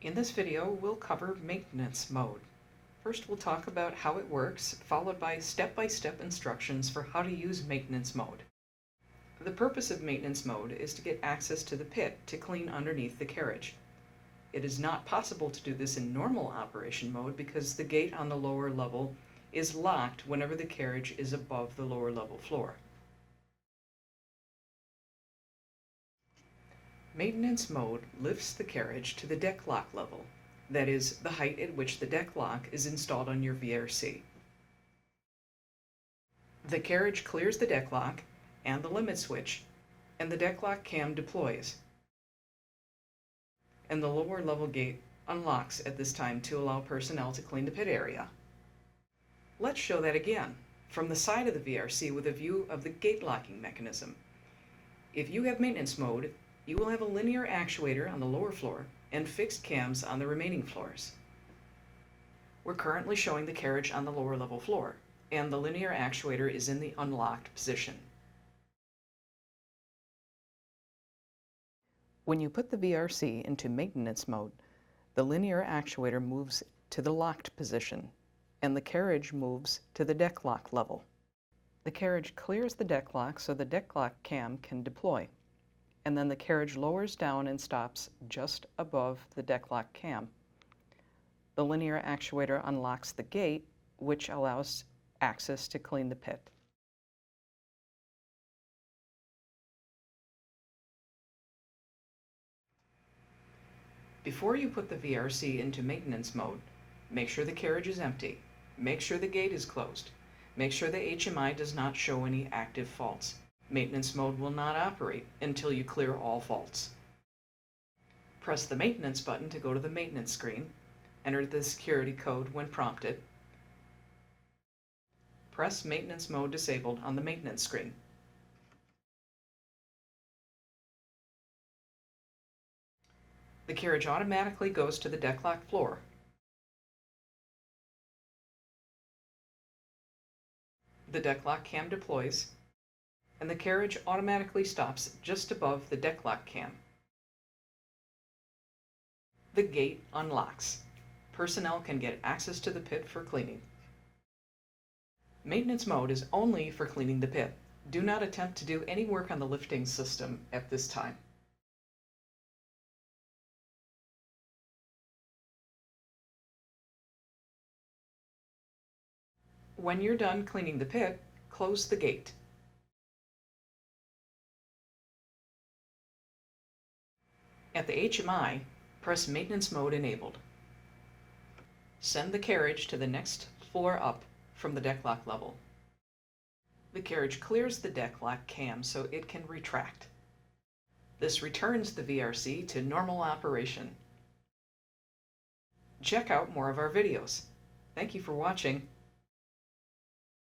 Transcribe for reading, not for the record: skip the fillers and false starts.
In this video, we'll cover maintenance mode. First, we'll talk about how it works, followed by step-by-step instructions for how to use maintenance mode. The purpose of maintenance mode is to get access to the pit to clean underneath the carriage. It is not possible to do this in normal operation mode because the gate on the lower level is locked whenever the carriage is above the lower level floor. Maintenance mode lifts the carriage to the deck lock level, that is, the height at which the deck lock is installed on your VRC. The carriage clears the deck lock and the limit switch, and the deck lock cam deploys. And the lower level gate unlocks at this time to allow personnel to clean the pit area. Let's show that again, from the side of the VRC with a view of the gate locking mechanism. If you have maintenance mode, you will have a linear actuator on the lower floor and fixed cams on the remaining floors. We're currently showing the carriage on the lower level floor, and the linear actuator is in the unlocked position. When you put the VRC into maintenance mode, the linear actuator moves to the locked position, and the carriage moves to the deck lock level. The carriage clears the deck lock so the deck lock cam can deploy, and then the carriage lowers down and stops just above the deck lock cam. The linear actuator unlocks the gate, which allows access to clean the pit. Before you put the VRC into maintenance mode, make sure the carriage is empty, make sure the gate is closed, make sure the HMI does not show any active faults. Maintenance mode will not operate until you clear all faults. Press the maintenance button to go to the maintenance screen. Enter the security code when prompted. Press maintenance mode disabled on the maintenance screen. The carriage automatically goes to the deck lock floor. The deck lock cam deploys, and the carriage automatically stops just above the deck lock cam. The gate unlocks. Personnel can get access to the pit for cleaning. Maintenance mode is only for cleaning the pit. Do not attempt to do any work on the lifting system at this time. When you're done cleaning the pit, close the gate. At the HMI, press maintenance mode enabled. Send the carriage to the next floor up from the deck lock level. The carriage clears the deck lock cam so it can retract. This returns the VRC to normal operation. Check out more of our videos. Thank you for watching.